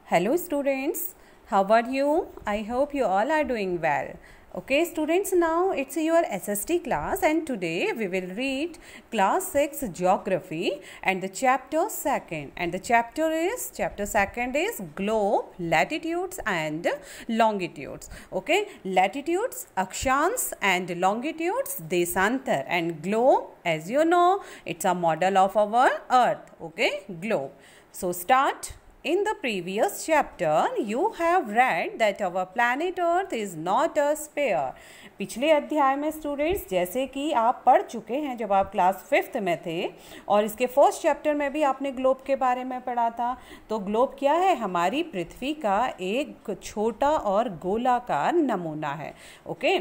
Hello students, how are you? I hope you all are doing well. Okay students, now it's your SST class and today we will read class 6 geography and the chapter 2nd, and the chapter 2nd is globe, latitudes and longitudes. Okay, latitudes akshans and longitudes deshantar, and globe, as you know, it's a model of our earth. Okay, globe. So start. In the previous chapter, you have read that our planet Earth is not a sphere. पिछले अध्याय में students, जैसे कि आप पढ़ चुके हैं जब आप क्लास 5th में थे, और इसके फर्स्ट चैप्टर में भी आपने ग्लोब के बारे में पढ़ा था। तो ग्लोब क्या है? हमारी पृथ्वी का एक छोटा और गोलाकार नमूना है। ओके,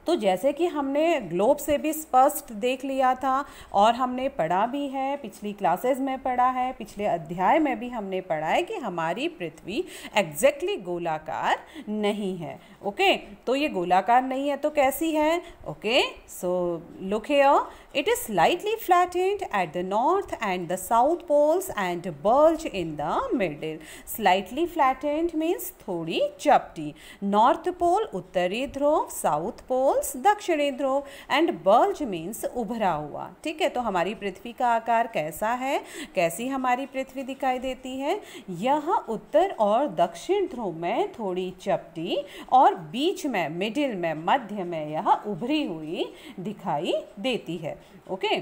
तो जैसे कि हमने ग्लोब से भी स्पष्ट देख लिया था और हमने पढ़ा भी है, पिछली क्लासेस में पढ़ा है, पिछले अध्याय में भी हमने पढ़ा है कि हमारी पृथ्वी एग्जैक्टली गोलाकार नहीं है। ओके, तो ये गोलाकार नहीं है तो कैसी है? Okay, so look here, it is slightly flattened at the north and the south poles and bulge in the middle. Slightly flattened means थोड़ी चपटी। North pole उत्तरी ध्रुव, South poles दक्षिणी ध्रुव, and bulge means उभरा हुआ। ठीक है, तो हमारी पृथ्वी का आकार कैसा है? कैसी हमारी पृथ्वी दिखाई देती है? यह उत्तर और दक्षिण ध्रुव में थोड़ी चपटी और बीच में, मिडिल में, मध्य में यह उभरी हुई दिखाई देती है। Okay,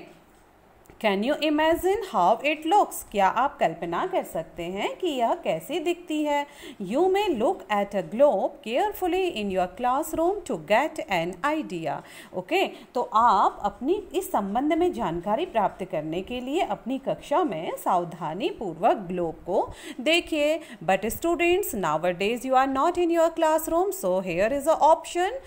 can you imagine how it looks? क्या आप कल्पना कर सकते हैं कि यह कैसी दिखती है? You may look at a globe carefully in your classroom to get an idea. Okay, तो आप अपनी इस संबंध में जानकारी प्राप्त करने के लिए अपनी कक्षा में सावधानी पूर्वक ग्लोब को देखिए। But students, nowadays you are not in your classroom, so here is an option.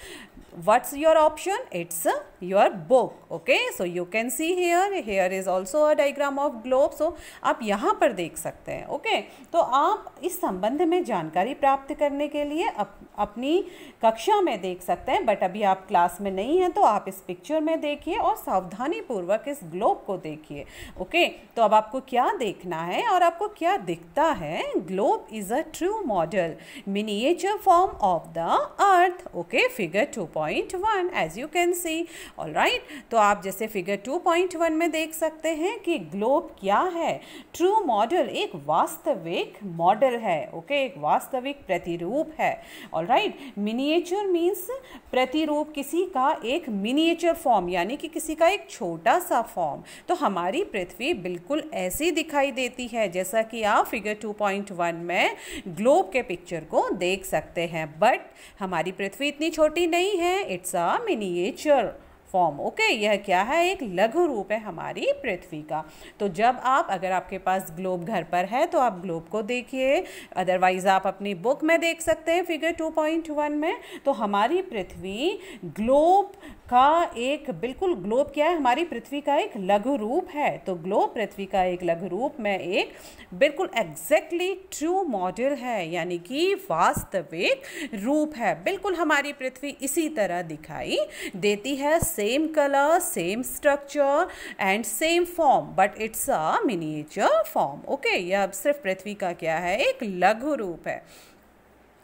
What's your option? It's your book. Okay, so you can see here is also a diagram of globe. So आप यहाँ पर देख सकते हैं। Okay, तो आप इस संबंध में जानकारी प्राप्त करने के लिए अपनी कक्षा में देख सकते हैं, बट अभी आप क्लास में नहीं हैं तो आप इस पिक्चर में देखिए और सावधानी पूर्वक इस ग्लोब को देखिए। ओके, तो अब आपको क्या देखना है और आपको क्या दिखता है? Globe is a true model miniature form of the earth. Okay, figure 2.1 as you can see. Alright, तो आप जैसे फिगर 2.1 में देख सकते हैं कि ग्लोब क्या है? ट्रू मॉडल एक वास्तविक मॉडल है। ओके, एक वास्तविक प्रतिरूप है। ऑलराइट, मिनिएचर मीन्स प्रतिरूप, किसी का एक मिनिएचर फॉर्म, यानी कि किसी का एक छोटा सा फॉर्म। तो हमारी पृथ्वी बिल्कुल ऐसी दिखाई देती है जैसा कि आप फिगर 2.1 में ग्लोब के पिक्चर को देख सकते हैं, बट हमारी पृथ्वी इतनी छोटी नहीं है। It's a miniature form. Okay, यह क्या है? एक लघु रूप है हमारी पृथ्वी का। तो जब आप, अगर आपके पास ग्लोब घर पर है तो आप ग्लोब को देखिए, अदरवाइज आप अपनी बुक में देख सकते हैं फिगर 2.1 में। तो हमारी पृथ्वी ग्लोब का एक, बिल्कुल ग्लोब क्या है? हमारी पृथ्वी का एक लघु रूप है। तो ग्लोब पृथ्वी का एक लघु रूप में एक बिल्कुल एग्जैक्टली ट्रू मॉडल है, यानी कि वास्तविक रूप है। बिल्कुल हमारी पृथ्वी इसी तरह दिखाई देती है, same colour, same structure and same form, but it's a miniature form. Okay, यह सिर्फ पृथ्वी का क्या है? एक लघु रूप है।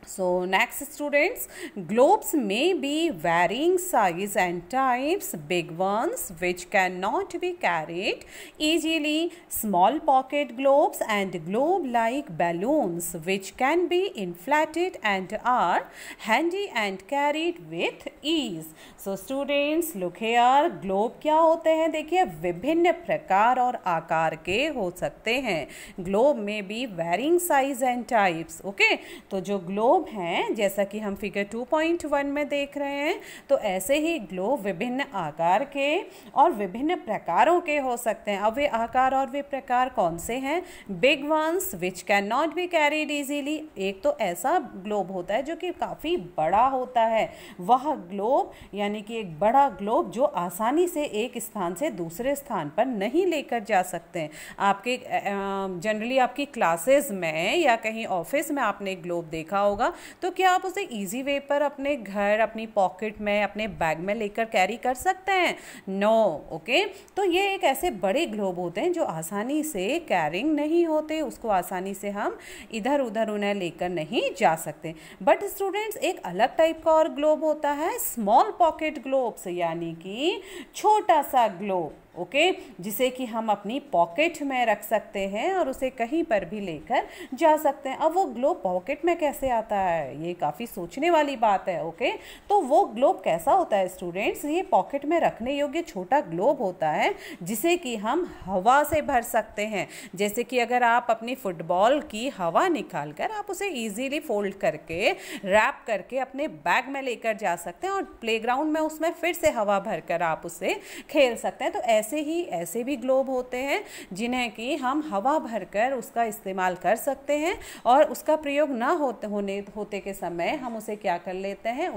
So next students, globes may be varying size and types, big ones which cannot be carried easily, small pocket globes and globe-like balloons which can be inflated and are handy and carried with ease. So students, look here, globe क्या होते हैं? देखिए, विभिन्न प्रकार और आकार के हो सकते हैं। globe may be varying size and types. Okay, तो जो globe हैं, जैसा कि हम फिगर 2.1 में देख रहे हैं, तो ऐसे ही ग्लोब विभिन्न आकार के और विभिन्न प्रकारों के हो सकते हैं। अब वे आकार और वे प्रकार कौन से हैं? Big ones which can not be carried easily. एक तो ऐसा ग्लोब होता है जो कि काफ़ी बड़ा होता है, वह ग्लोब, यानी कि एक बड़ा ग्लोब जो आसानी से एक स्थान से दूसरे स्थान पर नहीं लेकर जा सकते हैं। आपके जनरली आपकी क्लासेस में या कहीं ऑफिस में आपने ग्लोब देखा होगा होगा, तो क्या आप उसे ईजी वे पर अपने घर, अपनी पॉकेट में, अपने बैग में लेकर कैरी कर सकते हैं? नो। ओके, तो ये एक ऐसे बड़े ग्लोब होते हैं जो आसानी से कैरिंग नहीं होते, उसको आसानी से हम इधर उधर उन्हें लेकर नहीं जा सकते। बट स्टूडेंट्स, एक अलग टाइप का और ग्लोब होता है, स्मॉल पॉकेट ग्लोब्स, यानी कि छोटा सा ग्लोब। ओके, जिसे कि हम अपनी पॉकेट में रख सकते हैं और उसे कहीं पर भी लेकर जा सकते हैं। अब वो ग्लोब पॉकेट में कैसे आता है, ये काफ़ी सोचने वाली बात है। ओके, तो वो ग्लोब कैसा होता है स्टूडेंट्स? ये पॉकेट में रखने योग्य छोटा ग्लोब होता है जिसे कि हम हवा से भर सकते हैं। जैसे कि अगर आप अपनी फुटबॉल की हवा निकाल कर आप उसे ईजीली फोल्ड करके, रैप करके अपने बैग में लेकर जा सकते हैं और प्लेग्राउंड में उसमें फिर से हवा भरकर आप उसे खेल सकते हैं। तो ऐसे भी ग्लोब होते हैं जिन्हें कि हम हवा भरकर उसका इस्तेमाल कर सकते हैं और उसका प्रयोग ना होते के समय हम उसे क्या कर लेते हैं,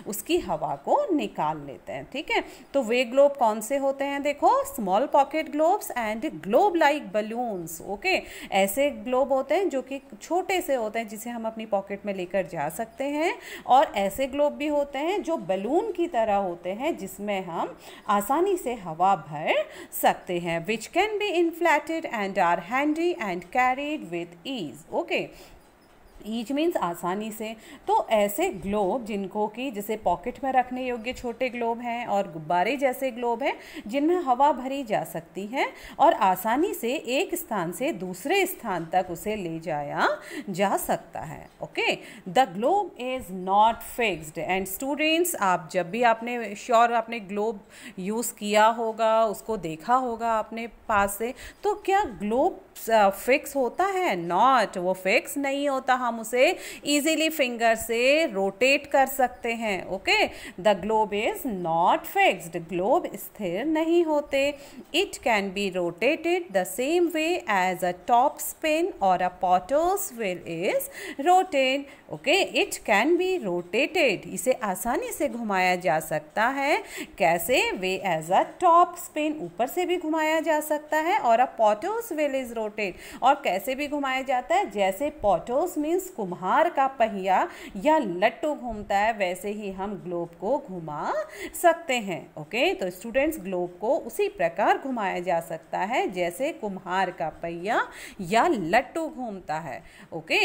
उसकी हवा को निकाल लेते हैं। ठीक है, तो वे ग्लोब कौन से होते हैं? देखो, small pocket globes and globe like balloons. Okay, ऐसे ग्लोब होते हैं जो कि छोटे से होते हैं जिसे हम अपनी पॉकेट में लेकर जा सकते हैं, और ऐसे ग्लोब भी होते हैं जो बलून की तरह होते हैं जिसमें हम आसानी से हवा भर सकते हैं, which can be inflated and are handy and carried with ease. Okay. Each means आसानी से। तो ऐसे ग्लोब जिनको कि जैसे पॉकेट में रखने योग्य छोटे ग्लोब हैं और गुब्बारे जैसे ग्लोब हैं जिनमें हवा भरी जा सकती है और आसानी से एक स्थान से दूसरे स्थान तक उसे ले जाया जा सकता है। Okay, the globe is not fixed. And students, आप जब भी आपने ग्लोब यूज़ किया होगा, उसको देखा होगा अपने पास से, तो क्या ग्लोब फिक्स होता है? नॉट, वो फिक्स नहीं होता। हम उसे इजीली फिंगर से रोटेट कर सकते हैं। Okay, the globe is not fixed. Globe स्थिर नहीं होते। It can be rotated the same way as a top spin और a potter's wheel is rotate. Okay, it can be rotated, इसे आसानी से घुमाया जा सकता है। कैसे? Way as a top spin, ऊपर से भी घुमाया जा सकता है, और a potter's wheel is rotate, और कैसे भी घुमाया जाता है, जैसे पॉटर्स मीन्स कुम्हार का पहिया या लट्टू घूमता है, वैसे ही हम ग्लोब को घुमा सकते हैं। ओके, तो स्टूडेंट्स, ग्लोब को उसी प्रकार घुमाया जा सकता है जैसे कुम्हार का पहिया या लट्टू घूमता है। Okay,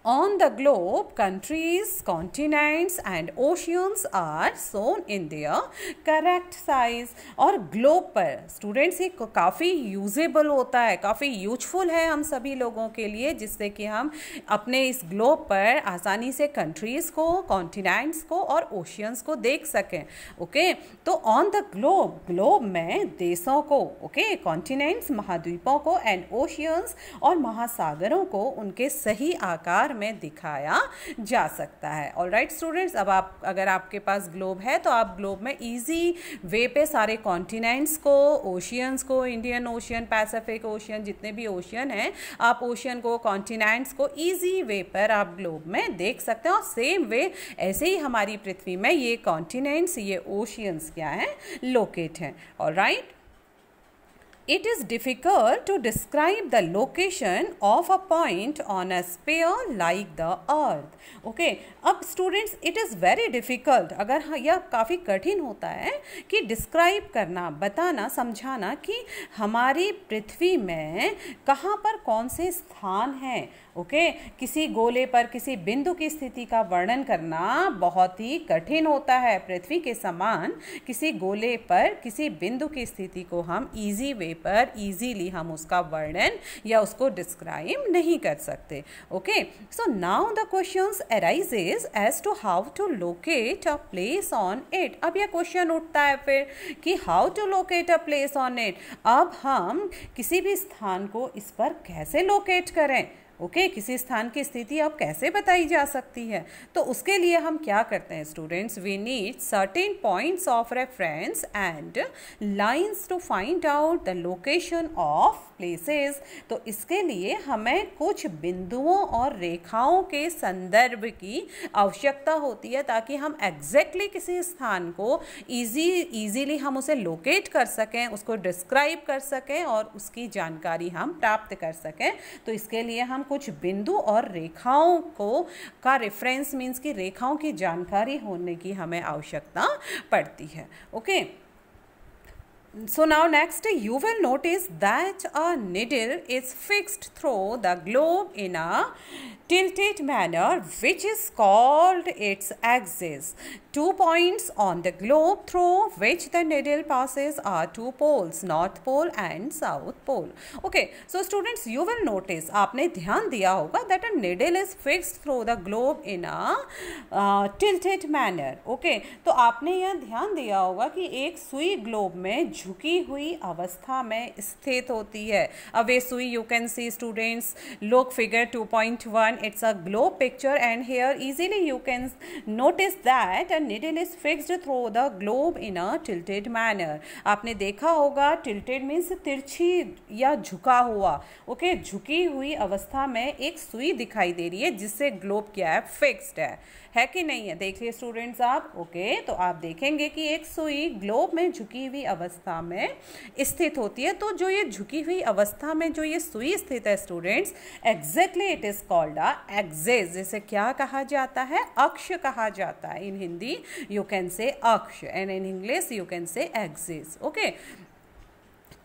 on the globe, countries, continents and oceans are shown in their correct size. और ग्लोब पर स्टूडेंट्स ये काफ़ी यूजेबल होता है, काफ़ी यूजफुल है हम सभी लोगों के लिए, जिससे कि हम अपने इस ग्लोब पर आसानी से कंट्रीज़ को, कॉन्टिनेंट्स को और ओशियंस को देख सकें। ओके, तो ऑन द ग्लोब, ग्लोब में देशों को, ओके, कॉन्टिनेंट्स महाद्वीपों को, एंड ओशियंस और महासागरों को उनके सही आकार में दिखाया जा सकता है। ऑलराइट स्टूडेंट्स, अब अगर आपके पास ग्लोब है तो आप ग्लोब में इजी वे पे सारे कॉन्टिनेंट्स को, ओशियंस को, इंडियन ओशियन, पैसिफिक ओशियन, जितने भी ओशियन हैं, आप ओशियन को, कॉन्टिनेंट्स को इजी वे पर आप ग्लोब में देख सकते हैं। और सेम वे ऐसे ही हमारी पृथ्वी में ये कॉन्टिनेंट्स, ये ओशियंस क्या हैं, लोकेट हैं। Alright, it is difficult to describe the location of a point on a sphere like the earth. Okay, अब students, it is very difficult, अगर यह काफ़ी कठिन होता है कि डिस्क्राइब करना, बताना, समझाना कि हमारी पृथ्वी में कहाँ पर कौन से स्थान हैं। ओके, किसी गोले पर किसी बिंदु की स्थिति का वर्णन करना बहुत ही कठिन होता है। पृथ्वी के समान किसी गोले पर किसी बिंदु की स्थिति को हम इजी वे पर इजीली हम उसका वर्णन या उसको डिस्क्राइब नहीं कर सकते। Okay, so now the questions arises as to how to locate a place on it. अब यह क्वेश्चन उठता है फिर कि how to locate a place on it. अब हम किसी भी स्थान को इस पर कैसे लोकेट करें। ओके, किसी स्थान की स्थिति अब कैसे बताई जा सकती है, तो उसके लिए हम क्या करते हैं students, we need certain points of reference and lines to find out the location of places. तो इसके लिए हमें कुछ बिंदुओं और रेखाओं के संदर्भ की आवश्यकता होती है ताकि हम एग्जैक्टली किसी स्थान को इजीली हम उसे लोकेट कर सकें, उसको डिस्क्राइब कर सकें और उसकी जानकारी हम प्राप्त कर सकें। तो इसके लिए हम कुछ बिंदु और रेखाओं को का रेफरेंस मीन्स कि रेखाओं की जानकारी होने की हमें आवश्यकता पड़ती है. Okay. So now next you will notice that a needle is fixed through the globe in a tilted manner which is called its axis. 2 points on the globe through which the needle passes are 2 poles, North Pole and South Pole. Okay, so students you will notice, आपने ध्यान दिया होगा that a needle is fixed through the globe in a tilted manner. Okay, तो आपने यह ध्यान दिया होगा कि एक सुई ग्लोब में झुकी हुई अवस्था में स्थित होती है. अब ये सुई you can see students, look figure 2.1, it's a globe picture and here easily you can notice that a needle is fixed through the globe in a tilted manner. आपने देखा होगा tilted means तिरछी या झुका हुआ. ओके, झुकी हुई अवस्था में एक सुई दिखाई दे रही है जिससे ग्लोब क्या है, फिक्स्ड है कि नहीं है. देखिए स्टूडेंट्स आप. ओके, तो आप देखेंगे कि एक सुई ग्लोब में झुकी हुई अवस्था में स्थित होती है. तो जो ये झुकी हुई अवस्था में जो ये सुई स्थित है students, exactly it is called a axis. जिसे क्या कहा जाता है, अक्ष कहा जाता है. इन हिंदी यू कैन से अक्ष and in English you can say axis. Okay.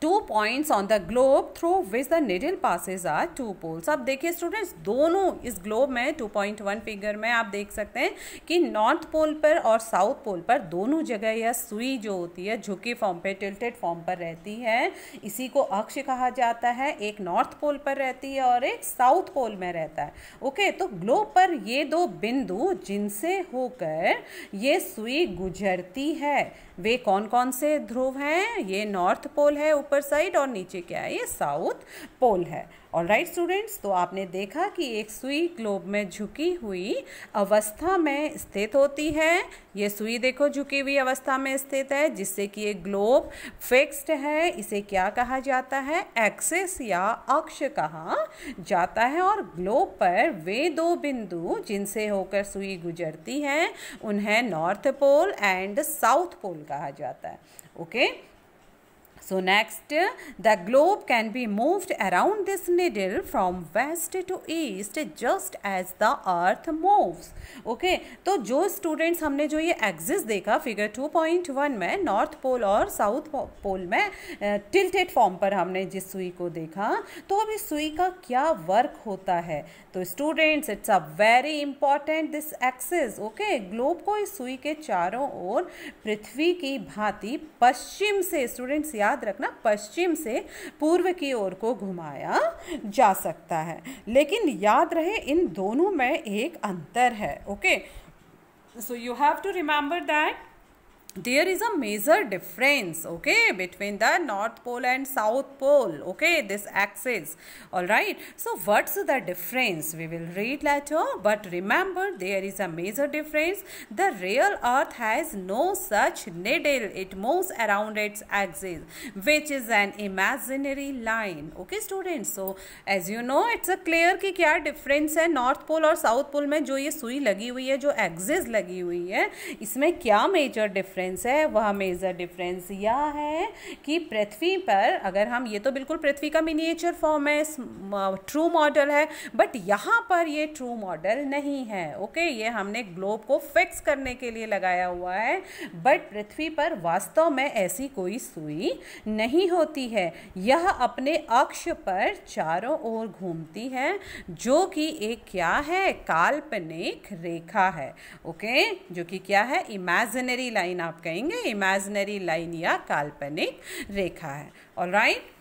2 points on the globe through which the needle passes are 2 poles. अब देखिए स्टूडेंट्स, दोनों इस ग्लोब में 2.1 फिगर में आप देख सकते हैं कि नॉर्थ पोल पर और साउथ पोल पर दोनों जगह यह सुई जो होती है झुकी फॉर्म पे, टिल्टेड फॉर्म पर रहती है. इसी को अक्ष कहा जाता है. एक नॉर्थ पोल पर रहती है और एक साउथ पोल में रहता है. ओके, तो ग्लोब पर ये दो बिंदु जिनसे होकर ये सुई गुजरती है, वे कौन कौन से ध्रुव हैं? ये नॉर्थ पोल है ऊपर साइड और नीचे क्या है, ये साउथ पोल है. ऑलराइट स्टूडेंट्स, तो आपने देखा कि एक सुई ग्लोब में झुकी हुई अवस्था में स्थित होती है. ये सुई देखो झुकी हुई अवस्था में स्थित है जिससे कि ये ग्लोब फिक्स्ड है. इसे क्या कहा जाता है, एक्सिस या अक्ष कहा जाता है. और ग्लोब पर वे दो बिंदु जिनसे होकर सुई गुजरती है उन्हें north pole and south pole कहा जाता है. Okay. So next, the globe can be moved around this needle from west to east just as the earth moves. Okay, तो जो स्टूडेंट्स हमने जो ये एक्सिस देखा फिगर 2.1 में, नॉर्थ पोल और साउथ पोल में टिल्टेड फॉर्म पर हमने जिस सुई को देखा, तो अब इस सुई का क्या वर्क होता है? तो students, it's a very important this axis. Okay, globe को इस सुई के चारों ओर पृथ्वी की भांति पश्चिम से, स्टूडेंट्स याद रखना, पश्चिम से पूर्व की ओर को घुमाया जा सकता है. लेकिन याद रहे इन दोनों में एक अंतर है. Okay, so you have to remember that there is a major difference, okay, between the north pole and south pole. Okay, this axis. All right, so what's the difference? We will read later, but remember there is a major difference. The real earth has no such needle. It moves around its axis, which is an imaginary line. Okay students, so as you know it's a clear कि क्या difference है north pole और south pole में. जो ये सुई लगी हुई है, जो axis लगी हुई है, इसमें क्या major difference है? वह मेजर डिफरेंस यह है कि पृथ्वी पर, अगर हम, ये तो बिल्कुल पृथ्वी का मिनिएचर फॉर्म है, ट्रू मॉडल है, बट यहाँ पर ये ट्रू मॉडल नहीं है. ओके, ये हमने ग्लोब को फिक्स करने के लिए लगाया हुआ है, बट पृथ्वी पर वास्तव में ऐसी कोई सुई नहीं होती है. यह अपने अक्ष पर चारों ओर घूमती है, जो कि एक क्या है, काल्पनिक रेखा है. ओके, जो कि क्या है, इमेजिनरी लाइन आप कहेंगे, इमेजिनरी लाइन या काल्पनिक रेखा है. Alright,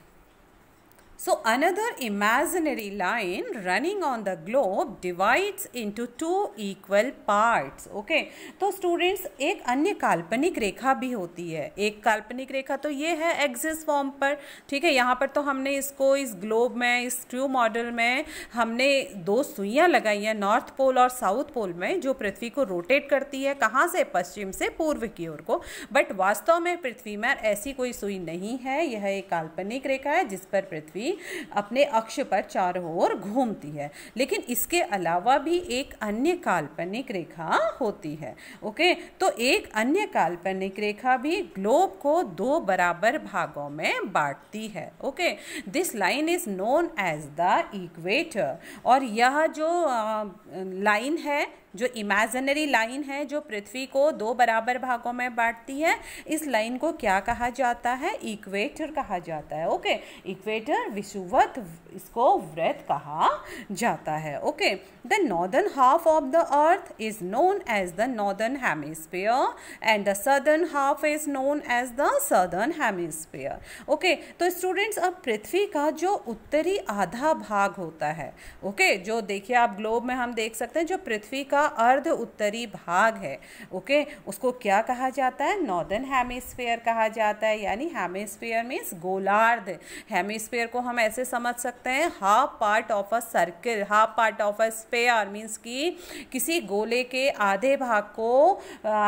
so another imaginary line running on the globe divides into 2 equal parts. Okay, तो स्टूडेंट्स एक अन्य काल्पनिक रेखा भी होती है. एक काल्पनिक रेखा तो ये है एक्सिस फॉर्म पर, ठीक है. यहाँ पर तो हमने इसको इस ग्लोब में, इस ट्रू मॉडल में हमने दो सुइयाँ लगाई हैं नॉर्थ पोल और साउथ पोल में, जो पृथ्वी को रोटेट करती है. कहाँ से? पश्चिम से पूर्व की ओर को. बट वास्तव में पृथ्वी में ऐसी कोई सुई नहीं है. यह एक काल्पनिक रेखा है जिस पर पृथ्वी पृथ्वी अपने अक्ष पर चारों ओर घूमती है। लेकिन इसके अलावा भी एक अन्य काल्पनिक रेखा होती है। ओके, तो एक अन्य काल्पनिक रेखा भी ग्लोब को 2 बराबर भागों में बांटती है। Okay, this line is known as the equator. और यह जो लाइन है, जो इमेजिनरी लाइन है जो पृथ्वी को 2 बराबर भागों में बांटती है, इस लाइन को क्या कहा जाता है? इक्वेटर कहा जाता है। ओके, इक्वेटर विषुवत इसको वृत्त कहा जाता है। Okay, the northern half of the earth is known as the northern hemisphere and the southern half is known as the southern hemisphere. Okay, तो स्टूडेंट्स अब पृथ्वी का जो उत्तरी आधा भाग होता है, ओके, जो देखिए आप ग्लोब में हम देख सकते हैं, जो पृथ्वी का अर्ध उत्तरी भाग है, ओके, उसको क्या कहा जाता है? नॉर्दर्न हेमिस्फीयर कहा जाता है। यानी हेमिस्फीयर मीन्स गोलार्ध। हेमिस्फीयर को हम ऐसे समझ सकते हैं, half part of a circle, half part of a sphere means कि किसी गोले के आधे भाग को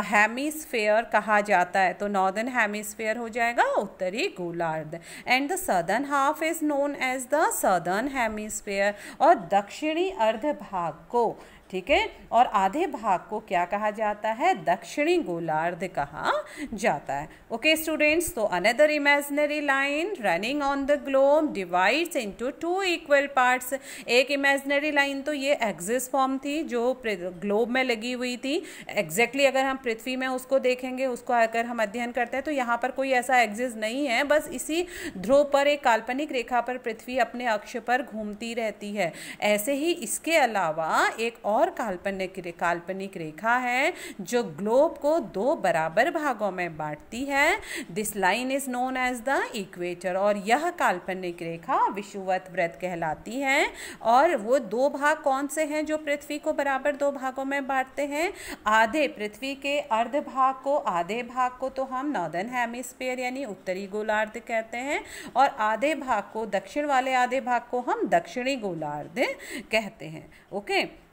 हेमिस्फीयर कहा जाता है। तो नॉर्दर्न हेमिस्फीयर हो जाएगा उत्तरी गोलार्ध। And the southern half is known as the southern hemisphere. और दक्षिणी अर्ध भाग को, ठीक है, और आधे भाग को क्या कहा जाता है? दक्षिणी गोलार्ध कहा जाता है। ओके स्टूडेंट्स, तो another imaginary line running on the globe divides into 2 equal parts. एक इमेजिनरी लाइन तो ये एक्सिस फॉर्म थी जो ग्लोब में लगी हुई थी। एग्जैक्टली अगर हम पृथ्वी में उसको देखेंगे, उसको अगर हम अध्ययन करते हैं, तो यहाँ पर कोई ऐसा एक्सिस नहीं है, बस इसी ध्रुव पर एक काल्पनिक रेखा पर पृथ्वी अपने अक्ष पर घूमती रहती है। ऐसे ही इसके अलावा एक और काल्पनिक रेखा है जो ग्लोब को 2 बराबर भागों में बांटती है। This line is known as the equator. और यह काल्पनिक रेखा विषुवत वृत्त कहलाती है। और वो 2 भाग कौन से हैं जो पृथ्वी को बराबर 2 भागों में बांटते हैं? आधे पृथ्वी के अर्ध भाग को, आधे भाग को तो हम नॉर्दर्न हेमिस्फीयर यानी उत्तरी गोलार्ध कहते हैं, और आधे भाग को, दक्षिण वाले आधे भाग को हम दक्षिणी गोलार्ध कहते हैं। Okay,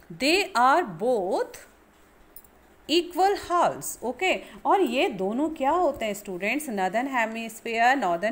they are both equal halves. Okay, और ये दोनों क्या होते हैं स्टूडेंट्स? नॉर्दर्न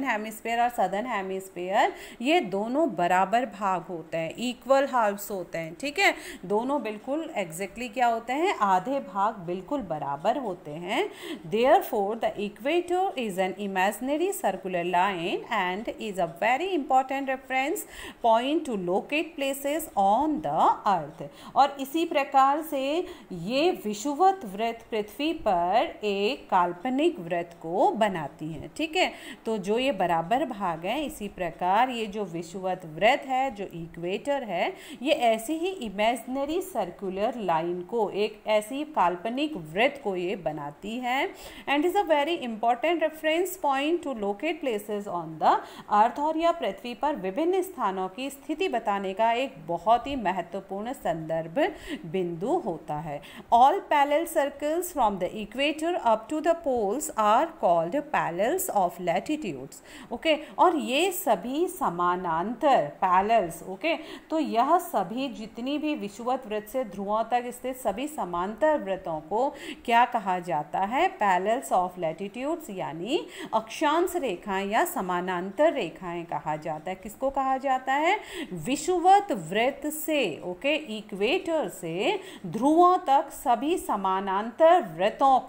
हेमिस्फीयर और सदर्न हेमिस्फीयर, ये दोनों बराबर भाग होते हैं, इक्वल हाल्स होते हैं। ठीक है, दोनों बिल्कुल एग्जैक्टली क्या होते हैं? आधे भाग बिल्कुल बराबर होते हैं। Therefore the equator is an imaginary circular line and is a very important reference point two locate places on the earth. और इसी प्रकार से ये विषुवत वृत्त पृथ्वी पर एक काल्पनिक वृत्त को बनाती हैं। ठीक है, तो जो ये बराबर भाग है, इसी प्रकार ये जो विषुवत वृत्त है, जो इक्वेटर है, ये ऐसी ही इमेजिनरी सर्कुलर लाइन को, एक ऐसी काल्पनिक वृत्त को ये बनाती है। And is a very important reference point two locate places on the earth. और यह पृथ्वी पर विभिन्न स्थानों की स्थिति बताने का एक बहुत ही महत्वपूर्ण संदर्भ बिंदु होता है। All parallel circles from the equator up to the poles are called parallels of latitudes. Okay, और ये सभी समानांतर parallels, okay, तो यह सभी जितनी भी विषुवत वृत्त से ध्रुवों तक स्थित सभी समांतर वृत्तों को क्या कहा जाता है? parallels of latitudes, यानी अक्षांश रेखाएं या समानांतर रेखाएं कहा जाता है। किसको कहा जाता है? विषुवत वृत्त से, ओके, इक्वेटर से ध्रुवों तक सभी समानांतर वृत्तों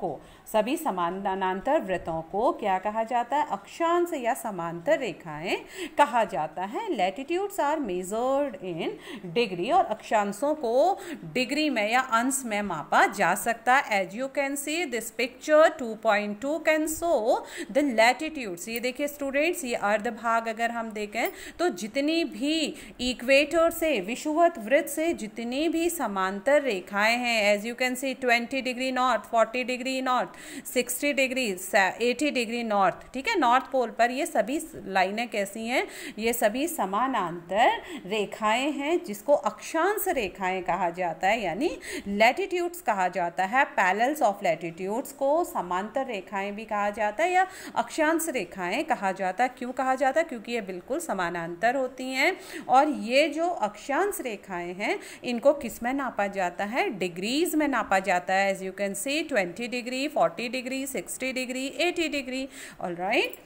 को क्या कहा जाता है? अक्षांश या समांतर रेखाएं कहा जाता है। Latitudes are measured in degree, और अक्षांशों को डिग्री में या अंश में मापा जा सकता है। As you can see this picture 2.2 can show the latitudes. ये देखिए स्टूडेंट्स, ये अर्ध भाग अगर हम देखें तो जितनी भी इक्वेटर से, विषुवत वृत्त से जितनी भी समांतर रेखाएं हैं, as you can see 20 degree north, 40 degree north, 60 degree, 80 degree north, ठीक है, नॉर्थ पोल पर ये सभी लाइनें कैसी हैं? ये सभी समानांतर रेखाएं हैं जिसको अक्षांश रेखाएं कहा जाता है, यानी लैटिट्यूड्स कहा जाता है। पैरेलल्स ऑफ लैटिट्यूड्स को समांतर रेखाएं भी कहा जाता है या अक्षांश रेखाएं कहा जाता है। क्यों कहा जाता है? क्योंकि ये बिल्कुल समानांतर होती हैं। और ये जो अक्षांश रेखाएं हैं, इनको किस में नापा जाता है? डिग्रीज में नापा जाता है। As you can see 20 degree, 40 degree, 60 degree, 80 degree. All right,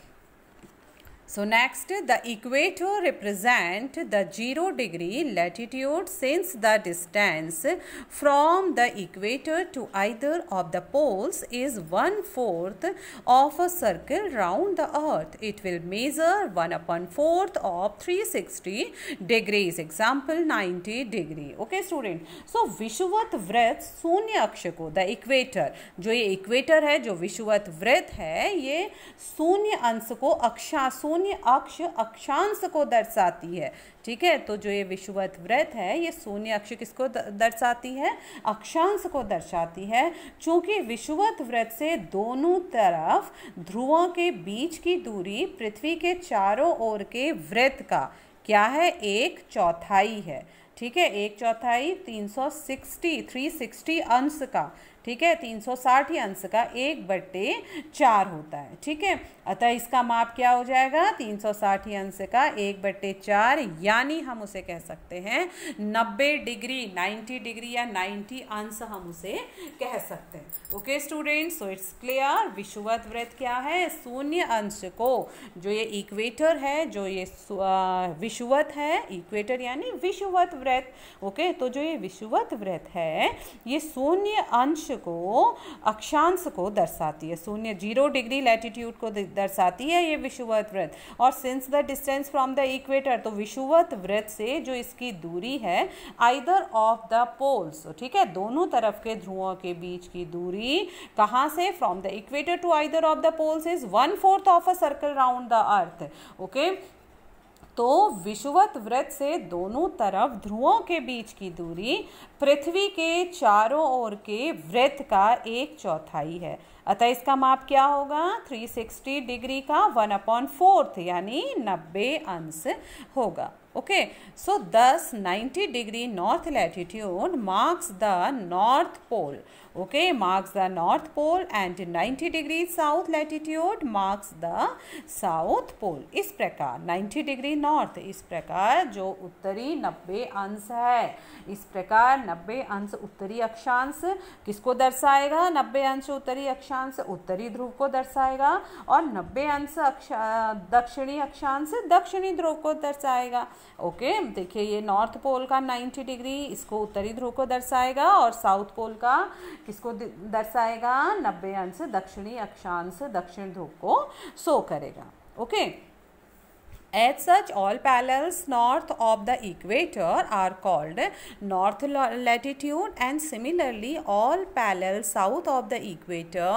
So next, the equator represent the 0 degree latitude since the distance from the equator to either of the poles is 1/4 of a circle round the earth. It will measure 1/4 of 360 degrees. Example 90 degree. Okay student. So विषुवत वृत्त शून्य अक्ष को, the equator, जो ये equator है, जो विषुवत वृत्त है, ये शून्य अंश को शून्य अक्ष अक्षांश को दर्शाती है। ठीक है, तो जो ये विषुवत वृत्त है ये शून्य अक्ष किसको दर्शाती है? अक्षांश को दर्शाती है। चूंकि विषुवत वृत्त से दोनों तरफ ध्रुवों के बीच की दूरी पृथ्वी के चारों ओर के वृत्त का क्या है? 1/4 है। ठीक है, 1/4 360 अंश का, ठीक है, 360 अंश का 1/4 होता है। ठीक है, अतः इसका माप क्या हो जाएगा? 360 अंश का 1/4, यानी हम उसे कह सकते हैं 90 डिग्री, 90 डिग्री या 90 अंश हम उसे कह सकते हैं। Okay students, so it's clear. विषुवत वृत्त क्या है? शून्य अंश को, जो ये इक्वेटर है, जो ये विषुवत है, इक्वेटर यानी विषुवत वृत्त। ओके, तो जो ये विषुवत वृत्त है ये शून्य अंश को अक्षांश को दर्शाती है, शून्य 0 डिग्री लैटिट्यूड को दर्शाती है ये विषुवत वृत्त। और since the distance from the equator, तो विषुवत वृत्त से जो इसकी दूरी है आइदर ऑफ द पोल्स, ठीक है, दोनों तरफ के ध्रुवों के बीच की दूरी कहाँ से? From the equator to either of the poles is 1/4 of a circle round the earth. Okay, तो विषुवत वृत्त से दोनों तरफ ध्रुवों के बीच की दूरी पृथ्वी के चारों ओर के वृत्त का 1/4 है। अतः इसका माप क्या होगा? 360 डिग्री का 1/4 यानी 90 अंश होगा। Okay, so thus 90 degree north latitude marks the north pole. Okay, marks the north pole and 90 degree south latitude marks the south pole. इस प्रकार 90 डिग्री नॉर्थ, इस प्रकार जो उत्तरी 90 अंश है, इस प्रकार 90 अंश उत्तरी अक्षांश किसको दर्शाएगा? 90 अंश उत्तरी अक्षांश उत्तरी ध्रुव को दर्शाएगा, और 90 अंश दक्षिणी अक्षांश दक्षिणी ध्रुव को दर्शाएगा। ओके, देखिए ये नॉर्थ पोल का 90 डिग्री इसको उत्तरी ध्रुव को दर्शाएगा, और साउथ पोल का किसको दर्शाएगा? 90 अंश दक्षिणी अक्षांश दक्षिण ध्रुव को शो करेगा। Okay, as such all parallels north of the equator are called north latitude, and similarly all parallels south of the equator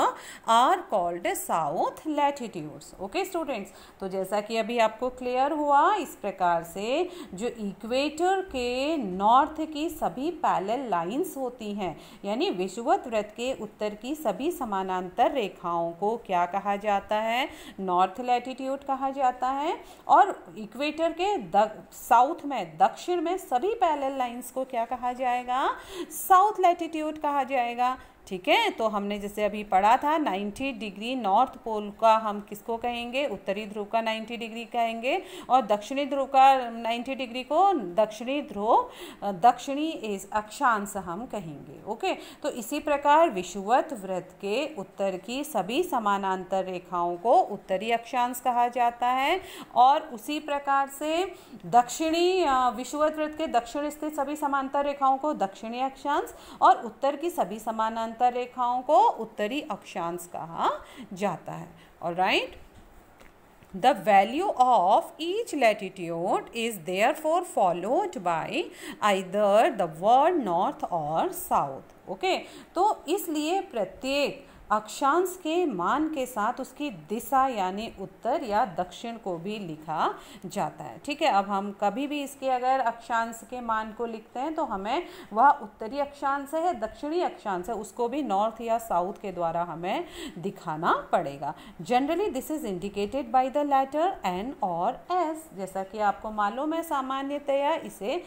are called south latitudes. Okay students, तो जैसा कि अभी आपको क्लियर हुआ, इस प्रकार से जो इक्वेटर के नॉर्थ की सभी पैरेलल लाइंस होती हैं, यानी विषुवत वृत्त के उत्तर की सभी समानांतर रेखाओं को क्या कहा जाता है? नॉर्थ लैटिट्यूड कहा जाता है। और इक्वेटर के साउथ में, दक्षिण में सभी पैरेलल लाइंस को क्या कहा जाएगा? साउथ लैटिट्यूड कहा जाएगा। ठीक है, तो हमने जैसे अभी पढ़ा था 90 डिग्री नॉर्थ पोल का हम किसको कहेंगे? उत्तरी ध्रुव का 90 डिग्री कहेंगे, और दक्षिणी ध्रुव का 90 डिग्री को दक्षिणी ध्रुव दक्षिणी अक्षांश हम कहेंगे। ओके, तो इसी प्रकार विषुवत वृत्त के उत्तर की सभी समानांतर रेखाओं को उत्तरी अक्षांश कहा जाता है, और उसी प्रकार से दक्षिणी विषुवत वृत्त के दक्षिण स्थित सभी समांतर रेखाओं को दक्षिणी अक्षांश, और उत्तर की सभी समानांतर रेखाओं को उत्तरी अक्षांश कहा जाता है। Alright, the value of each latitude is therefore followed by either the word north or south. Okay, तो इसलिए प्रत्येक अक्षांश के मान के साथ उसकी दिशा यानी उत्तर या दक्षिण को भी लिखा जाता है। ठीक है, अब हम कभी भी इसके अगर अक्षांश के मान को लिखते हैं तो हमें वह उत्तरी अक्षांश है, दक्षिणी अक्षांश है, उसको भी नॉर्थ या साउथ के द्वारा हमें दिखाना पड़ेगा। Generally this is indicated by the letter N और एस। जैसा कि आपको मालूम है सामान्यतया इसे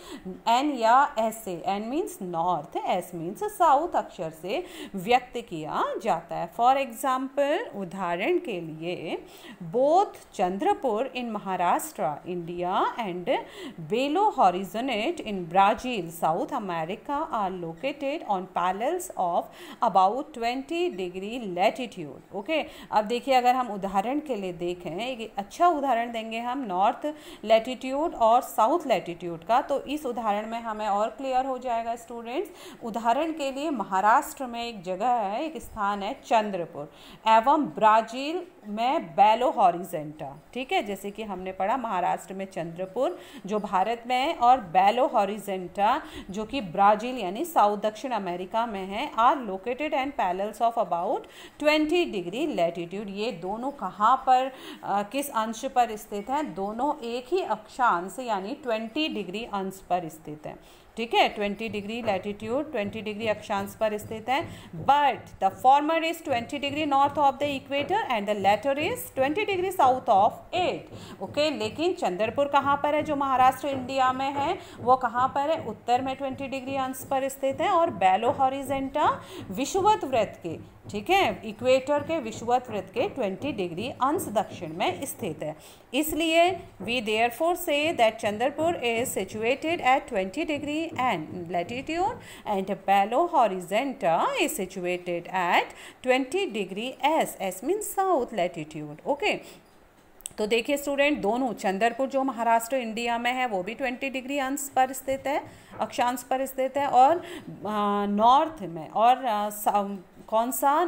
एन या एस से, N means north, S means south अक्षर से व्यक्त किया जाता है। जाता है। फॉर एग्जाम्पल, उदाहरण के लिए, both Chandrapur in Maharashtra India and Belo Horizonte in Brazil South America are located on parallels of about 20 degree latitude. Okay, अब देखिए, अगर हम उदाहरण के लिए देखें, एक अच्छा उदाहरण देंगे हम नॉर्थ लैटिट्यूड और साउथ लैटिट्यूड का, तो इस उदाहरण में हमें और क्लियर हो जाएगा स्टूडेंट्स। उदाहरण के लिए महाराष्ट्र में एक जगह है, एक स्थान है चंद्रपुर, एवं ब्राज़ील में बेलो हॉरिजेंटा। ठीक है, जैसे कि हमने पढ़ा महाराष्ट्र में चंद्रपुर जो भारत में है और बेलो हॉरिजेंटा जो कि ब्राज़ील यानी साउथ दक्षिण अमेरिका में है, are located and parallels of about 20 degree latitude. ये दोनों कहाँ पर किस अंश पर स्थित हैं? दोनों एक ही अक्षांश यानी 20 डिग्री अंश पर स्थित हैं। ठीक है, 20 डिग्री लैटिट्यूड 20 डिग्री अक्षांश पर स्थित है। But the former is 20 degree north of the equator and the latter is 20 degree south of it. Okay, लेकिन चंद्रपुर कहाँ पर है जो महाराष्ट्र इंडिया में है? वो कहाँ पर है? उत्तर में 20 डिग्री अंश पर स्थित है, और बेलो हॉरिजेंटा विषुवत वृत्त के, ठीक है, इक्वेटर के विषुवत वृत्त के 20 डिग्री अंश दक्षिण में स्थित है। इसलिए we therefore say that Chandrapur is situated at 20 degree and latitude and Belo Horizonte is situated at 20 degree S means south latitude. Okay, तो देखिए स्टूडेंट, दोनों चंद्रपुर जो महाराष्ट्र इंडिया में है वो भी 20 डिग्री अंश पर स्थित है, अक्षांश पर स्थित है, और नॉर्थ में और कौन सा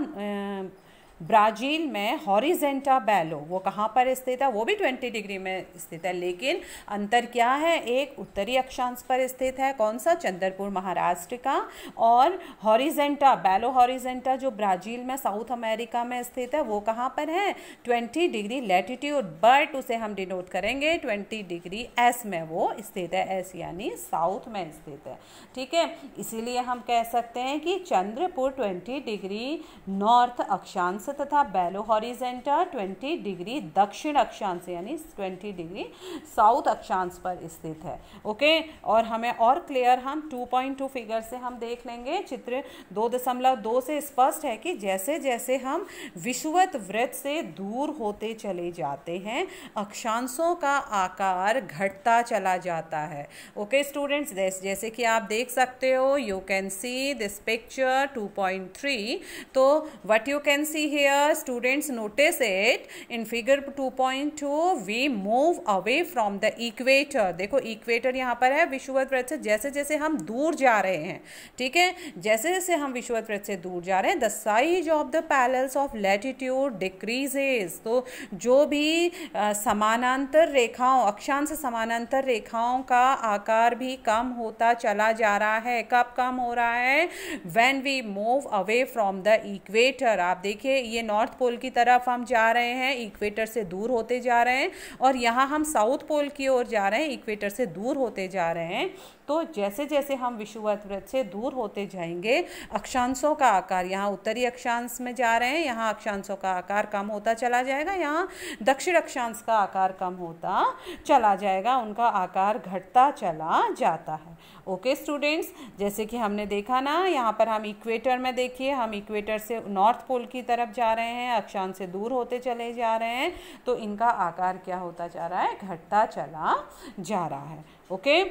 ब्राज़ील में हॉरिजेंटा बेलो वो कहाँ पर स्थित है? वो भी 20 डिग्री में स्थित है, लेकिन अंतर क्या है? एक उत्तरी अक्षांश पर स्थित है, कौन सा? चंद्रपुर महाराष्ट्र का, और हॉरिजेंटा बेलो हॉरिजेंटा जो ब्राज़ील में साउथ अमेरिका में स्थित है वो कहाँ पर है? 20 डिग्री लैटिट्यूड, बट उसे हम डिनोट करेंगे 20 डिग्री एस में वो स्थित है, एस यानी साउथ में स्थित है। ठीक है, इसीलिए हम कह सकते हैं कि चंद्रपुर 20 डिग्री नॉर्थ अक्षांश तथा बेलो हॉरिजेंटा 20 डिग्री दक्षिण अक्षांश यानी 20 डिग्री साउथ अक्षांश पर स्थित है। ओके, और हमें और क्लियर हम 2.2 फिगर से हम देख लेंगे। चित्र 2.2 से स्पष्ट है कि जैसे जैसे हम विषुवत वृत्त से दूर होते चले जाते हैं अक्षांशों का आकार घटता चला जाता है। ओके स्टूडेंट्स, जैसे कि आप देख सकते हो, you can see this picture 2.3। तो what you can C here, students, notice it in figure 2.2 we move away from the equator। देखो इक्वेटर यहाँ पर है विषुवत वृत्त से जैसे जैसे हम दूर जा रहे हैं, ठीक है, जैसे जैसे हम विषुवत वृत्त से दूर जा रहे हैं, the size of the parallels of latitude decreases। तो जो भी समानांतर रेखाओं, अक्षांश समानांतर रेखाओं का आकार भी कम होता चला जा रहा है। कब कम हो रहा है? when we move away from the equator। आप देखिए ये नॉर्थ पोल की तरफ हम जा रहे हैं, इक्वेटर से दूर होते जा रहे हैं, और यहाँ हम साउथ पोल की ओर जा रहे हैं, इक्वेटर से दूर होते जा रहे हैं। तो जैसे जैसे हम विषुवत वृत्त से दूर होते जाएंगे अक्षांशों का आकार, यहाँ उत्तरी अक्षांश में जा रहे हैं, यहाँ अक्षांशों का आकार कम होता चला जाएगा, यहाँ दक्षिण अक्षांश का आकार कम होता चला जाएगा, उनका आकार घटता चला जाता है। ओके स्टूडेंट्स, जैसे कि हमने देखा ना, यहाँ पर हम इक्वेटर में देखिए, हम इक्वेटर से नॉर्थ पोल की तरफ जा रहे हैं, अक्षांश से दूर होते चले जा रहे हैं, तो इनका आकार क्या होता जा रहा है? घटता चला जा रहा है। Okay,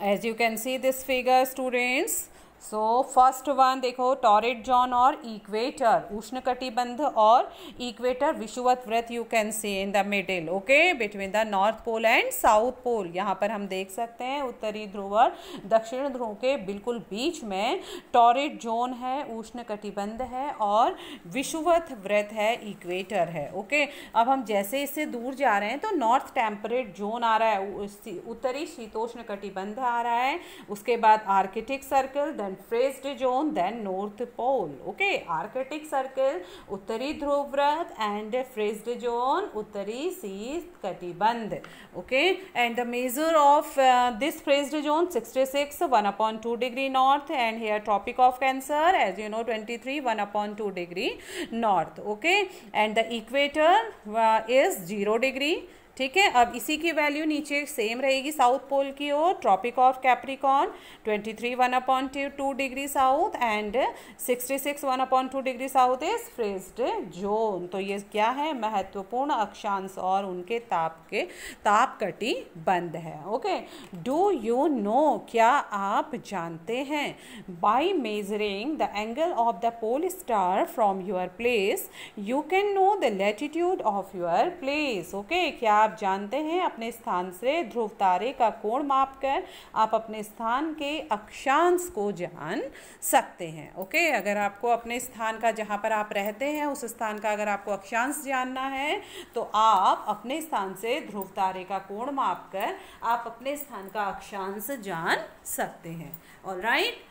as you can see this figure students, so first one देखो, टॉरिड जोन और इक्वेटर, उष्णकटिबंध और इक्वेटर विषुवत वृत्त you can see in the middle, okay, between the north pole and south pole. यहाँ पर हम देख सकते हैं उत्तरी ध्रुव और दक्षिण ध्रुव के बिल्कुल बीच में टॉरिड जोन है, उष्णकटिबंध है, और विषुवत वृत्त है, इक्वेटर है। ओके, अब हम जैसे इससे दूर जा रहे हैं तो नॉर्थ टेम्परेट जोन आ रहा है, उत्तरी शीतोष्ण कटिबंध आ रहा है, उसके बाद Arctic Circle, then frigid zone, then North पोल। ओके, आर्कटिक सर्कल उत्तरी ध्रुव वृत्त एंड फ्रेज्ड जोन उत्तरी शीत कटिबंध। Okay, and the major of this frigid zone 66 1/2 degree north, and here Tropic of Cancer as you know 23 1/2 degree north. Okay, and the equator is 0 degree, ठीक है। अब इसी की वैल्यू नीचे सेम रहेगी साउथ पोल की ओर, Tropic of Capricorn 23 1/2 degree south and 66 1/2 degree south is frigid zone. तो ये क्या है, महत्वपूर्ण अक्षांश और उनके ताप कटिबंध है। ओके, डू यू नो, क्या आप जानते हैं, by measuring the angle of the pole star from your place you can know the latitude of your place. Okay, क्या आप जानते हैं अपने स्थान से ध्रुव तारे का कोण मापकर आप अपने स्थान के अक्षांश को जान सकते हैं। ओके, अगर आपको अपने स्थान का, जहाँ पर आप रहते हैं उस स्थान का अगर आपको अक्षांश जानना है तो आप अपने स्थान से ध्रुव तारे का कोण मापकर आप अपने स्थान का अक्षांश जान सकते हैं। Alright,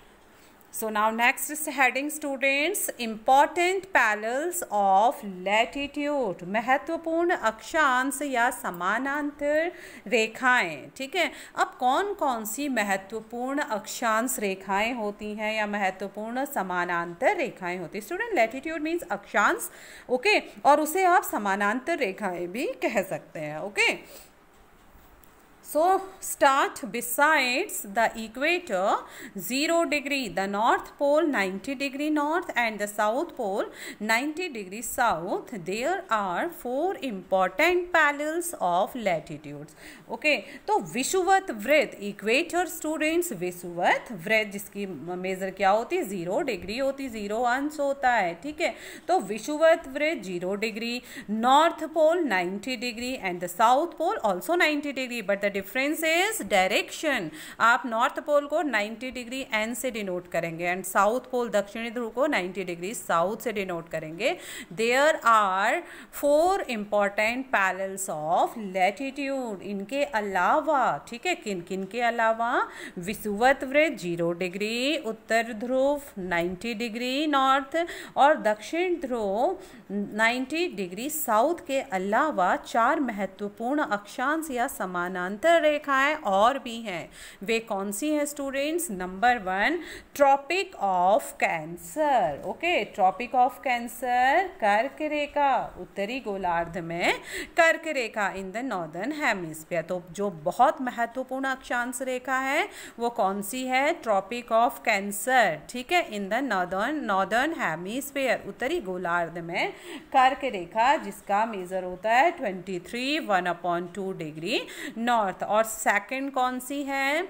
so now next is heading students, important parallels of latitude, महत्वपूर्ण अक्षांश या समानांतर रेखाएं। ठीक है, अब कौन कौन सी महत्वपूर्ण अक्षांश रेखाएं होती हैं या महत्वपूर्ण समानांतर रेखाएं होती हैं। स्टूडेंट, लैटिट्यूड मीन्स अक्षांश, ओके, और उसे आप समानांतर रेखाएं भी कह सकते हैं। Okay, so start besides the equator 0 degree, the north pole 90 degree north and the south pole 90 degree south, there are 4 important parallels of latitudes. okay, तो विषुवत वृत्त, इक्वेटर स्टूडेंट्स, विषुवत वृत्त जिसकी मेजर क्या होती है, 0 डिग्री होती, 0 अंश होता है। ठीक है, तो विषुवत वृत्त 0 degree, north pole 90 degree and the south pole also 90 degree, but the difference is direction. आप नॉर्थ पोल को 90 डिग्री एन से डिनोट करेंगे एंड साउथ पोल, दक्षिणी ध्रुव को 90 डिग्री साउथ से डिनोट करेंगे। There are 4 important parallels of latitude. इनके अलावा, ठीक है, किन किन के अलावा, विषुवत वृत्त 0 डिग्री, उत्तर ध्रुव 90 डिग्री नॉर्थ और दक्षिण ध्रुव 90 डिग्री साउथ के अलावा 4 महत्वपूर्ण अक्षांश या समानांतर रेखाएं और भी हैं। वे कौन सी हैं students? Number 1, tropic of cancer. Okay, tropic of cancer, कर्क रेखा, उत्तरी गोलार्ध में कर्क रेखा इन द नॉर्दर्न हेमिस्फीयर। तो जो बहुत महत्वपूर्ण अक्षांश रेखा है वो कौन सी है? ट्रॉपिक ऑफ कैंसर, ठीक है, इन द नॉर्दर्न हेमिस्फीयर, उत्तरी गोलार्ध में कर्क रेखा जिसका मेजर होता है 23 1/2 डिग्री नॉर्थ। और सेकंड कौन सी है?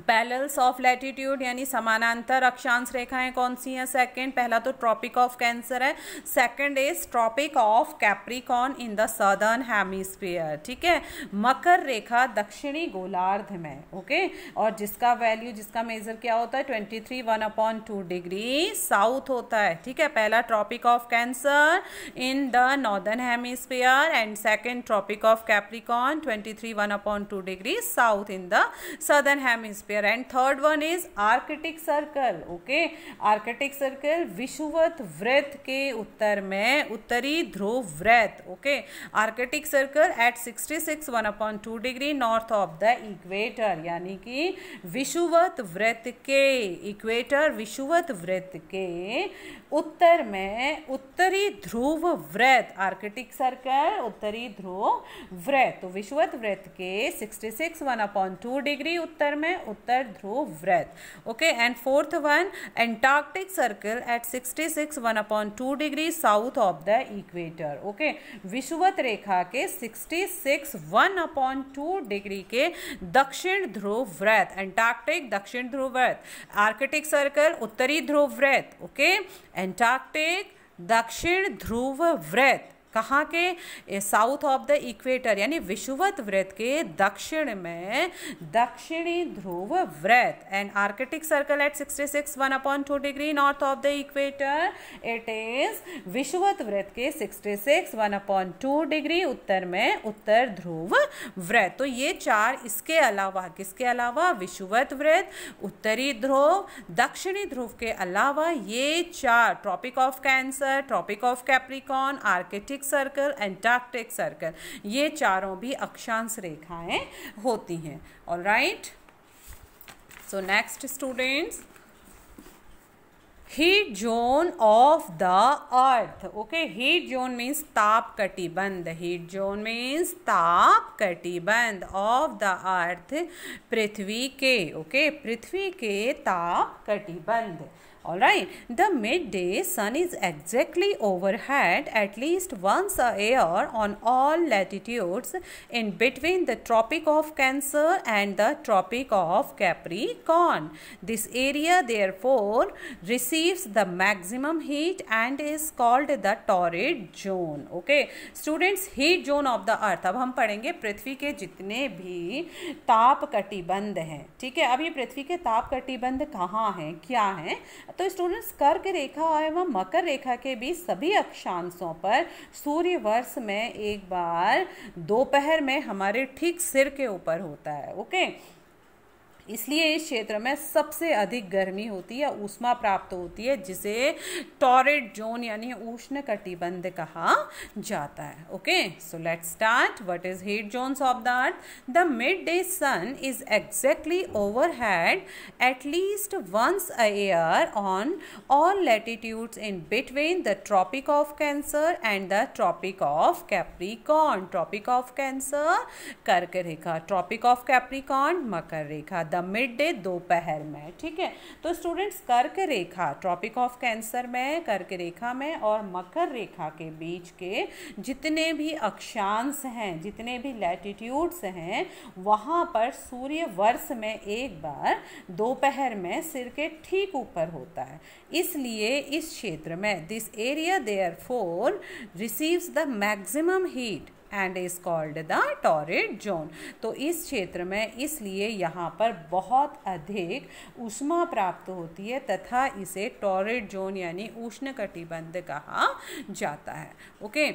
पैरेलल्स ऑफ लैटिट्यूड यानी समानांतर अक्षांश रेखाएं कौन सी हैं? सेकंड, पहला तो ट्रॉपिक ऑफ कैंसर है, second is tropic of capricorn in the southern hemisphere, ठीक है, मकर रेखा दक्षिणी गोलार्ध में। ओके, और जिसका वैल्यू, जिसका मेजर क्या होता है? 23 1/2 डिग्री साउथ होता है। ठीक है, पहला tropic of cancer in the northern hemisphere and second tropic of Capricorn 23 1/2 degree south in the southern hemisphere. And third one is arctic circle. Okay, Arctic circle विषुवत वृत्त के उत्तर में उत्तरी ध्रुव वृत्त। Okay, Arctic circle at 66 1/2 degree north of the equator, यानी कि विषुवत वृत्त के, इक्वेटर विषुवत वृत्त के उत्तर में उत्तरी ध्रुव वृत्त, आर्कटिक सर्कल उत्तरी ध्रुव वृत्त। तो विषुवत वृत्त के 66 1/2 डिग्री उत्तर में उत्तर ध्रुव वृत्त। Okay, and fourth one Antarctic circle at 66 1/2 degree south of the equator. Okay, विषुवत रेखा के 66 1/2 डिग्री के दक्षिण ध्रुव वृत्त, एंटार्क्टिक दक्षिण ध्रुव वृत्त, आर्कटिक सर्कल उत्तरी ध्रुव वृत्त। ओके, एंटार्क्टिक दक्षिण ध्रुव वृत्त कहाँ के? साउथ ऑफ द इक्वेटर, यानी विषुवत वृत्त के दक्षिण में दक्षिणी ध्रुव वृत्त। And Arctic circle at 66 1/2 degree north of the equator, it is विषुवत वृत्त के 66 1/2 डिग्री उत्तर में उत्तर ध्रुव वृत्त। तो ये 4, इसके अलावा, किसके अलावा? विषुवत वृत्त, उत्तरी ध्रुव, दक्षिणी ध्रुव के अलावा ये 4, tropic of cancer, tropic of capricorn, arctic circle, antarctic circle, ये चारों भी अक्षांश रेखाएं होती हैं। Alright, so next students, heat zone of the earth. Okay, heat zone means ताप कटिबंध. हीट जोन मीन्स ताप कटिबंध ऑफ द अर्थ, पृथ्वी के. ओके, पृथ्वी के ताप कटिबंध. Alright, the midday sun is exactly overhead at least once a year on all latitudes in between the Tropic of Cancer and the Tropic of Capricorn. This area therefore receives the maximum heat and is called the torrid zone. Okay, students, heat zone of the earth. अब हम पढ़ेंगे पृथ्वी के जितने भी ताप कटिबंध हैं. ठीक है, अभी पृथ्वी के ताप कटिबंध कहाँ हैं, क्या हैं? तो स्टूडेंट्स, कर्क रेखा एवं मकर रेखा के बीच सभी अक्षांशों पर सूर्य वर्ष में एक बार दोपहर में हमारे ठीक सिर के ऊपर होता है. ओके, इसलिए इस क्षेत्र में सबसे अधिक गर्मी होती है, ऊष्मा प्राप्त होती है, जिसे टॉरिड जोन यानी उष्ण कटिबंध कहा जाता है. Okay, so let's start. What is heat zones of the earth? The midday sun is exactly overhead at least once a year on all latitudes in between the tropic of cancer and the tropic of Capricorn. Tropic of cancer कर्क रेखा, Tropic of Capricorn मकर रेखा. Midday दोपहर में. ठीक है, तो students, कर्क रेखा ट्रॉपिक ऑफ कैंसर में, कर्क रेखा में और मकर रेखा के बीच के जितने भी अक्षांश हैं, जितने भी लैटिट्यूड्स हैं, वहाँ पर सूर्य वर्ष में एक बार दोपहर में सिर के ठीक ऊपर होता है. इसलिए इस क्षेत्र में this area therefore receives the maximum heat and is called the torrid zone. तो इस क्षेत्र में इसलिए यहाँ पर बहुत अधिक ऊष्मा प्राप्त होती है तथा इसे टॉरिड जोन यानी उष्ण कटिबंध कहा जाता है. Okay,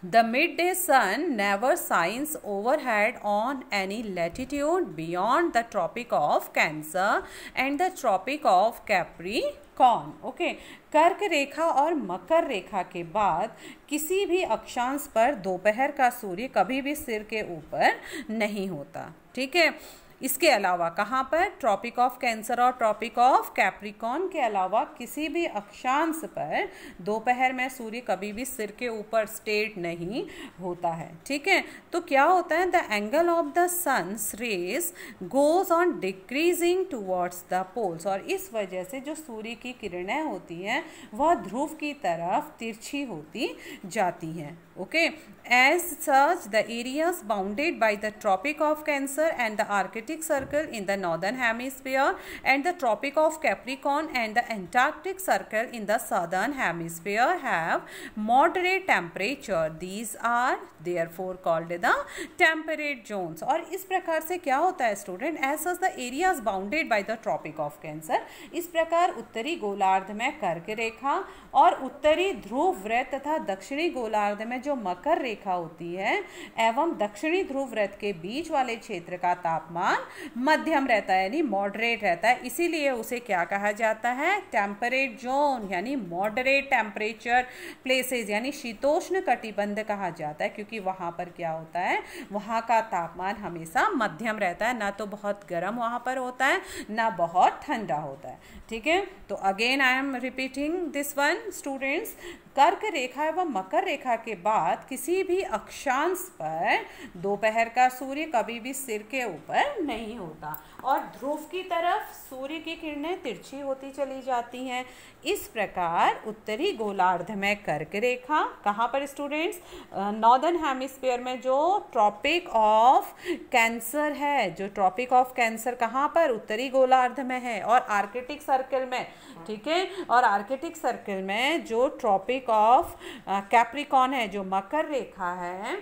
The midday sun never shines overhead on any latitude beyond the Tropic of Cancer and the Tropic of Capricorn. Okay, कर्क रेखा और मकर रेखा के बाद किसी भी अक्षांश पर दोपहर का सूर्य कभी भी सिर के ऊपर नहीं होता. ठीक है, इसके अलावा कहाँ पर? ट्रॉपिक ऑफ कैंसर और ट्रॉपिक ऑफ कैप्रिकॉर्न के अलावा किसी भी अक्षांश पर दोपहर में सूर्य कभी भी सिर के ऊपर स्टेट नहीं होता है. ठीक है, तो क्या होता है? The angle of the sun's rays goes on decreasing towards the poles. और इस वजह से जो सूर्य की किरणें होती हैं वह ध्रुव की तरफ तिरछी होती जाती हैं. Okay, as such the areas bounded by the Tropic of Cancer and the Arctic Circle in the northern hemisphere and the Tropic of Capricorn and the Antarctic Circle in the southern hemisphere have moderate temperature. These are therefore called the temperate zones. और इस प्रकार से क्या होता है student? as such the areas bounded by the Tropic of Cancer, इस प्रकार उत्तरी गोलार्ध में कर्क रेखा और उत्तरी ध्रुव वृत्त तथा दक्षिणी गोलार्ध में जो मकर रेखा होती है एवं दक्षिणी ध्रुव वृत्त के बीच वाले क्षेत्र का तापमान मध्यम रहता है यानी मॉडरेट रहता है. इसीलिए उसे क्या कहा जाता है? टेम्परेट जोन यानी मॉडरेट टेम्परेचर प्लेसेस यानी शीतोष्ण कटिबंध कहा जाता है, क्योंकि वहाँ पर क्या होता है? वहाँ का तापमान हमेशा मध्यम रहता है, ना तो बहुत गर्म वहाँ पर होता है ना बहुत ठंडा होता है. ठीक है, तो again I am repeating this one students. कर्क रेखा एवं मकर रेखा के बाद किसी भी अक्षांश पर दोपहर का सूर्य कभी भी सिर के ऊपर नहीं होता और ध्रुव की तरफ सूर्य की किरणें तिरछी होती चली जाती हैं. इस प्रकार उत्तरी गोलार्ध में कर्क रेखा, कहाँ पर स्टूडेंट्स? नॉर्दर्न हेमिस्फीयर में जो ट्रॉपिक ऑफ कैंसर है, जो ट्रॉपिक ऑफ कैंसर कहाँ पर? उत्तरी गोलार्ध में है. और आर्कटिक सर्कल में, ठीक है, और आर्कटिक सर्कल में जो ट्रॉपिक ऑफ कैप्रिकॉर्न है, जो मकर रेखा है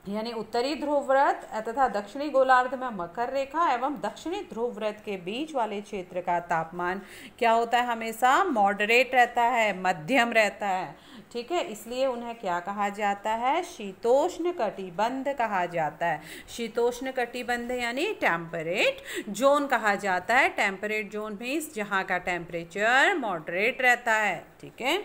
यानी उत्तरी ध्रुव व्रत तथा दक्षिणी गोलार्ध में मकर रेखा एवं दक्षिणी ध्रुव व्रत के बीच वाले क्षेत्र का तापमान क्या होता है? हमेशा मॉडरेट रहता है, मध्यम रहता है. ठीक है, इसलिए उन्हें क्या कहा जाता है? शीतोष्ण कटिबंध कहा जाता है. शीतोष्ण कटिबंध यानी टेम्परेट जोन कहा जाता है. टेम्परेट जोन मीन्स जहाँ का टेम्परेचर मॉडरेट रहता है. ठीक है,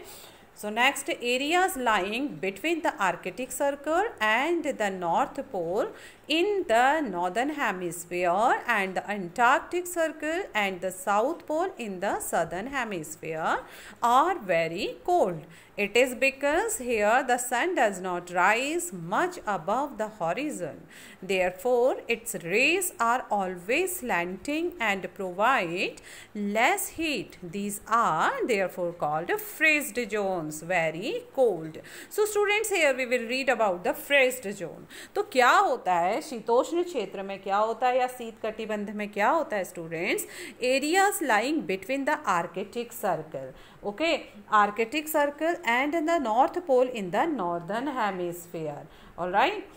so next, areas lying between the Arctic Circle and the North Pole in the northern hemisphere and the Antarctic Circle and the South Pole in the southern hemisphere are very cold. It is because here the sun does not rise much above the horizon. Therefore, its rays are always slanting and provide less heat. These are therefore called frost zones, very cold. So students, here we will read about the frost zone. तो क्या होता है शीतोष्ण क्षेत्र में, क्या होता है या शीत कटिबंध में क्या होता है students? Areas lying between the Arctic circle, okay, Arctic circle and the north pole in the northern hemisphere, alright.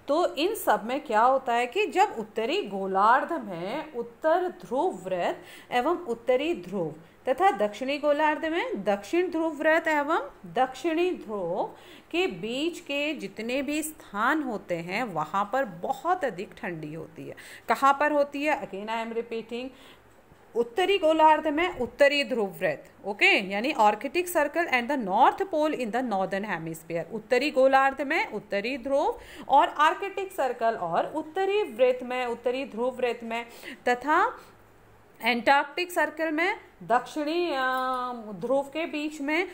तो इन सब में क्या होता है कि जब उत्तरी गोलार्ध में उत्तर ध्रुव वृत्त एवं उत्तरी ध्रुव तथा दक्षिणी गोलार्ध में दक्षिण ध्रुव वृत्त एवं दक्षिणी ध्रुव के बीच के जितने भी स्थान होते हैं वहाँ पर बहुत अधिक ठंडी होती है। कहाँ पर होती है? अगेन आई एम रिपीटिंग, उत्तरी गोलार्ध में उत्तरी ध्रुव वृत्त, ओके, यानी arctic circle and the north pole in the northern hemisphere. उत्तरी गोलार्ध में उत्तरी ध्रुव और आर्कटिक सर्कल और उत्तरी वृत्त में, उत्तरी ध्रुव वृत्त में, तथा एंटार्क्टिक सर्कल में दक्षिणी ध्रुव के बीच में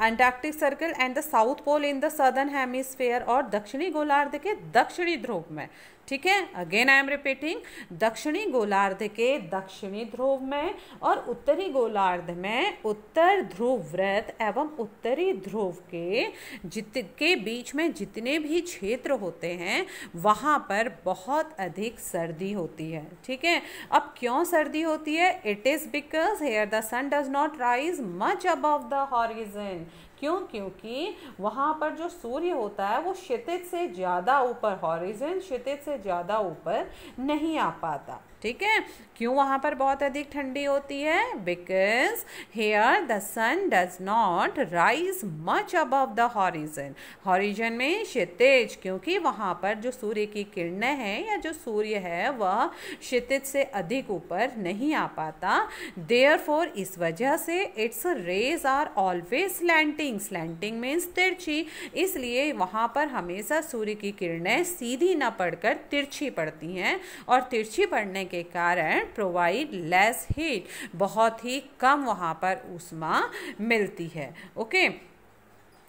antarctic circle and the south pole in the southern hemisphere, और दक्षिणी गोलार्ध के दक्षिणी ध्रुव में, ठीक है, अगेन आई एम रिपीटिंग, दक्षिणी गोलार्ध के दक्षिणी ध्रुव में और उत्तरी गोलार्ध में उत्तर ध्रुव वृत्त एवं उत्तरी ध्रुव के बीच में जितने भी क्षेत्र होते हैं वहाँ पर बहुत अधिक सर्दी होती है, ठीक है। अब क्यों सर्दी होती है? It is because here the sun does not rise much above the horizon. क्यों? क्योंकि वहाँ पर जो सूर्य होता है वो क्षितिज से ज़्यादा ऊपर, हॉरिजन क्षितिज से ज़्यादा ऊपर नहीं आ पाता, ठीक है। क्यों वहाँ पर बहुत अधिक ठंडी होती है? Because here the sun does not rise much above the horizon, horizon में क्षितिज, क्योंकि वहाँ पर जो सूर्य की किरणें हैं या जो सूर्य है वह क्षितिज से अधिक ऊपर नहीं आ पाता। देयरफॉर इस वजह से its rays are always slanting, slanting means तिरछी, इसलिए वहाँ पर हमेशा सूर्य की किरणें सीधी न पड़कर तिरछी पड़ती हैं और तिरछी पड़ने के कारण प्रोवाइड लेस हीट, बहुत ही कम वहाँ पर ऊष्मा मिलती है, okay.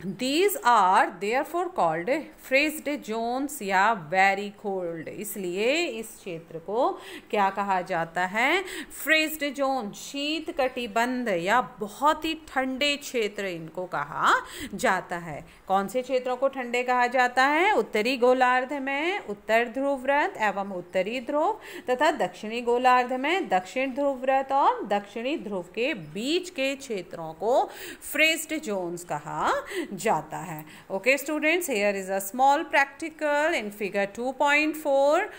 These are therefore called frost zones या very cold, इसलिए इस क्षेत्र को क्या कहा जाता है? frost zone, शीत कटिबंध या बहुत ही ठंडे क्षेत्र इनको कहा जाता है। कौन से क्षेत्रों को ठंडे कहा जाता है? उत्तरी गोलार्ध में उत्तर ध्रुव वृत्त एवं उत्तरी ध्रुव तथा दक्षिणी गोलार्ध में दक्षिण ध्रुव वृत्त और दक्षिणी ध्रुव के बीच के क्षेत्रों को frost zones कहा जाता है, okay students. Here is a small practical in figure 2.4.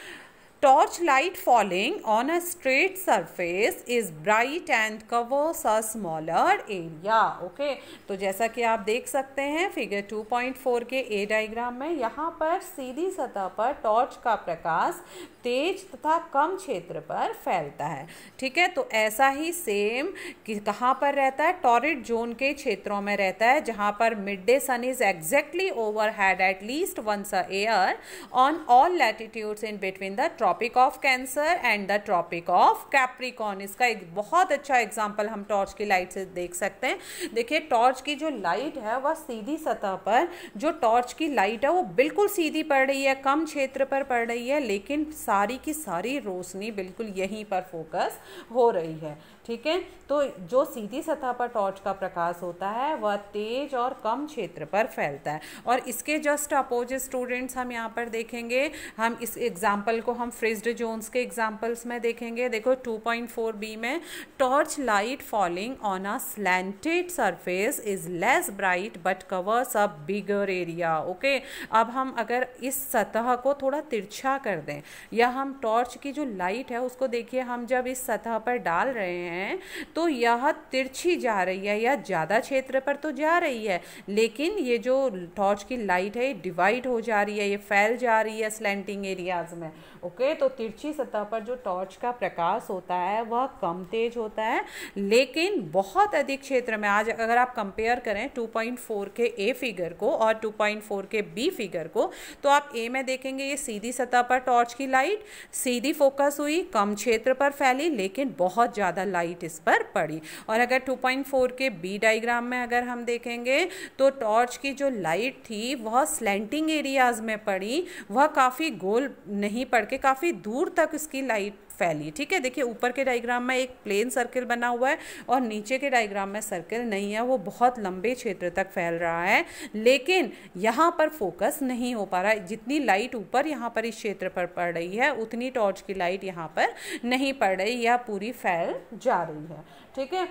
Torchlight falling on a straight surface is bright and covers a smaller area. Okay, तो जैसा कि आप देख सकते हैं फिगर 2.4 के ए डायग्राम में, यहाँ पर सीधी सतह पर टॉर्च का प्रकाश तेज तथा कम क्षेत्र पर फैलता है, ठीक है। तो ऐसा ही सेम कहाँ पर रहता है? टॉरिड जोन के क्षेत्रों में रहता है, जहाँ पर midday sun is exactly overhead at least once a year on all latitudes in between the tropic of cancer and the tropic of capricorn. इसका एक बहुत अच्छा एग्जाम्पल हम टॉर्च की लाइट से देख सकते हैं। देखिए, टॉर्च की जो लाइट है वह सीधी सतह पर, जो टॉर्च की लाइट है वो बिल्कुल सीधी पड़ रही है, कम क्षेत्र पर पड़ रही है, लेकिन सारी की सारी रोशनी बिल्कुल यहीं पर फोकस हो रही है, ठीक है। तो जो सीधी सतह पर टॉर्च का प्रकाश होता है वह तेज और कम क्षेत्र पर फैलता है। और इसके जस्ट अपोजिट स्टूडेंट्स हम यहाँ पर देखेंगे, हम इस एग्जाम्पल को हम फ्रोस्ट जोन्स के एग्जाम्पल्स में देखेंगे। देखो 2.4b में, torch light falling on a slanted surface is less bright but covers a bigger area, okay. अब हम अगर इस सतह को थोड़ा तिरछा कर दें या हम टॉर्च की जो लाइट है उसको देखिए, हम जब इस सतह पर डाल रहे हैं तो यह तिरछी जा रही है या ज़्यादा क्षेत्र पर तो जा रही है, लेकिन ये जो टॉर्च की लाइट है ये डिवाइड हो जा रही है, ये फैल जा रही है स्लैंटिंग एरियाज में। ओके, तो तिरछी सतह पर जो टॉर्च का प्रकाश होता है वह कम तेज होता है, लेकिन बहुत अधिक क्षेत्र में, आज अगर आप कंपेयर करें 2.4 के ए फिगर को और 2.4 के बी फिगर को, तो आप ए में देखेंगे ये सीधी सतह पर टॉर्च की लाइट सीधी फोकस हुई, कम क्षेत्र पर फैली, लेकिन बहुत ज़्यादा लाइट इस पर पड़ी। और अगर 2.4 के बी डायग्राम में अगर हम देखेंगे तो टॉर्च की जो लाइट थी वह स्लैंटिंग एरियाज में पड़ी, वह काफ़ी गोल नहीं पड़ के काफ़ी दूर तक इसकी लाइट फैली। ठीक है, देखिए ऊपर के डायग्राम में एक प्लेन सर्किल बना हुआ है और नीचे के डायग्राम में सर्किल नहीं है, वो बहुत लंबे क्षेत्र तक फैल रहा है, लेकिन यहाँ पर फोकस नहीं हो पा रहा है। जितनी लाइट ऊपर यहाँ पर इस क्षेत्र पर पड़ रही है उतनी टॉर्च की लाइट यहाँ पर नहीं पड़ रही, यह पूरी फैल जा रही है। ठीक है,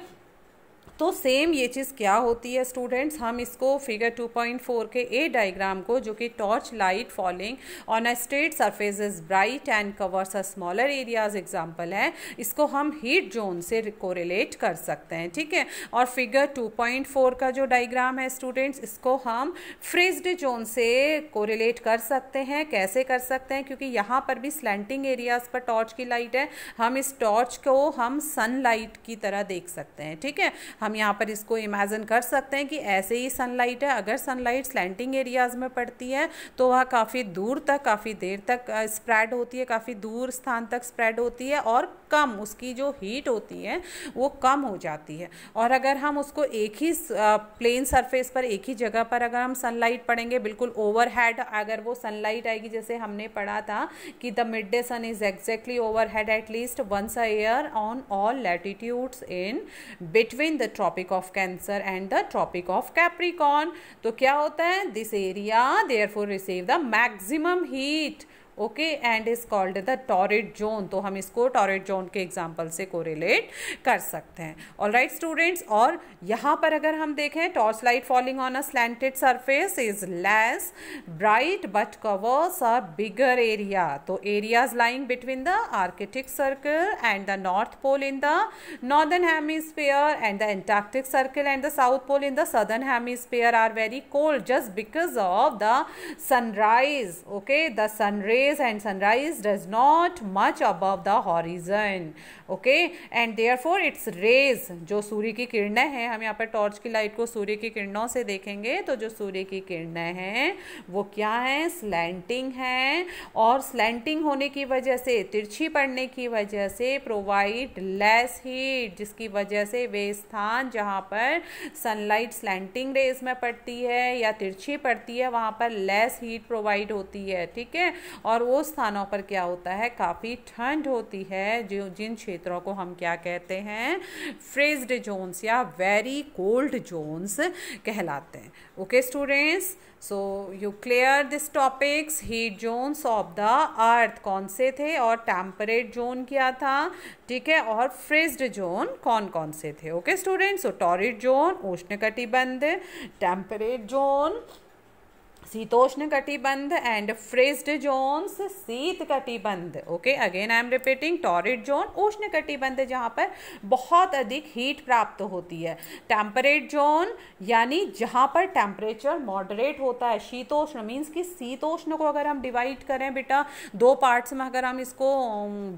तो सेम ये चीज़ क्या होती है स्टूडेंट्स, हम इसको फिगर 2.4 के ए डायग्राम को, जो कि torch light falling on a straight surface is bright and covers a smaller areas example है, इसको हम हीट जोन से कोरिलेट कर सकते हैं। ठीक है, और फिगर 2.4 का जो डायग्राम है स्टूडेंट्स, इसको हम फ्रीज्ड जोन से कोरिलेट कर सकते हैं। कैसे कर सकते हैं, क्योंकि यहाँ पर भी स्लैंटिंग एरियाज पर टॉर्च की लाइट है, हम इस टॉर्च को हम सनलाइट की तरह देख सकते हैं। ठीक है, हम यहाँ पर इसको इमेजिन कर सकते हैं कि ऐसे ही सनलाइट है, अगर सनलाइट स्लैंटिंग एरियाज में पड़ती है तो वह काफ़ी दूर तक, काफ़ी देर तक स्प्रेड होती है, काफ़ी दूर स्थान तक स्प्रेड होती है और कम, उसकी जो हीट होती है वो कम हो जाती है। और अगर हम उसको एक ही प्लेन सरफेस पर, एक ही जगह पर अगर हम सनलाइट पड़ेंगे, बिल्कुल ओवरहेड अगर वो सनलाइट आएगी, जैसे हमने पढ़ा था कि the midday sun is exactly overhead at least once a year on all latitudes in between the tropic of cancer and the tropic of capricorn, तो क्या होता है, this area therefore receive the maximum heat, okay, and is called the torrid zone. तो हम इसको torrid zone के example से correlate कर सकते हैं। ऑलराइट स्टूडेंट्स, और यहाँ पर अगर हम देखें, torch light falling on a slanted surface is less bright but covers a bigger area, तो areas lying between the Arctic circle and the north pole in the northern hemisphere and the Antarctic circle and the south pole in the southern hemisphere are very cold just because of the sunrise. Okay, the sunrays and sunrise does not much above the horizon, okay, and therefore its rays, जो सूर्य की किरणें हैं, हम यहाँ पर torch की light को सूर्य की किरणों से देखेंगे तो जो सूर्य की किरणें हैं वो क्या हैं, स्लैंटिंग हैं, और स्लैंटिंग होने की वजह से, तिरछी पड़ने की वजह से प्रोवाइड लेस हीट, जिसकी वजह से वे स्थान जहाँ पर सनलाइट स्लैंटिंग रेज में पड़ती है या तिरछी पड़ती है वहाँ पर लेस हीट प्रोवाइड होती है। ठीक है, और वो स्थानों पर क्या होता है, काफ़ी ठंड होती है, जो जिन क्षेत्रों को हम क्या कहते हैं, फ्रीज्ड जोन्स या वेरी कोल्ड जोन्स कहलाते हैं। Okay students, so you clear this topics. Heat zones of the अर्थ कौन से थे और टेम्परेट जोन क्या था, ठीक है, और फ्रीज्ड जोन कौन कौन से थे। ओके स्टूडेंट्स, सो टॉरिड जोन उष्णकटिबंध, टेम्परेट जोन शीतोष्ण कटिबंध एंड फ्रीज्ड जोन्स शीत कटिबंध। Okay, again I am repeating, torrid zone उष्ण कटिबंध जहाँ पर बहुत अधिक हीट प्राप्त होती है, टेम्परेट जोन यानी जहाँ पर टेम्परेचर मॉडरेट होता है, शीतोष्ण मीन्स कि शीतोष्ण को अगर हम डिवाइड करें बेटा दो पार्ट्स में, अगर हम इसको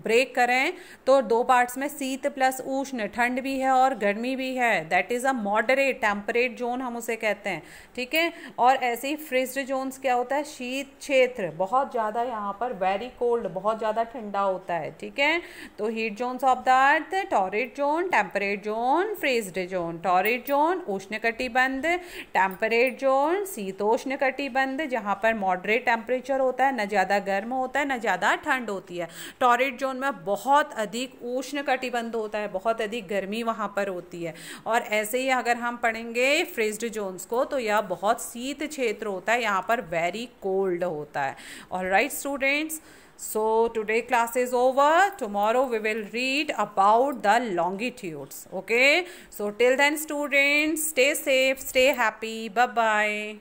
ब्रेक करें तो दो पार्ट्स में शीत प्लस उष्ण, ठंड भी है और गर्मी भी है, that is a moderate temperate zone हम उसे कहते हैं। ठीक है, और ऐसे ही फ्रीज्ड जोन्स क्या होता है, शीत क्षेत्र, बहुत ज़्यादा यहाँ पर वेरी कोल्ड, बहुत ज़्यादा ठंडा होता है। ठीक है, तो heat zones of the earth, torrid zone, temperate zone, freezed zone. Torrid zone उष्ण कटिबंध, टेम्परेट जोन शीतोष्ण कटिबंध जहाँ पर मॉडरेट टेम्परेचर होता है, न ज़्यादा गर्म होता है न ज़्यादा ठंड होती है। टॉरिड जोन में बहुत अधिक उष्ण कटिबंध होता है, बहुत अधिक गर्मी वहाँ पर होती है। और ऐसे ही अगर हम पढ़ेंगे फ्रीज्ड जोन्स को तो यह बहुत शीत क्षेत्र होता है, यहाँ पर वेरी कोल्ड होता है। Alright students, so today class is over. Tomorrow we will read about the longitudes. Okay, so till then students, stay safe, stay happy, bye bye.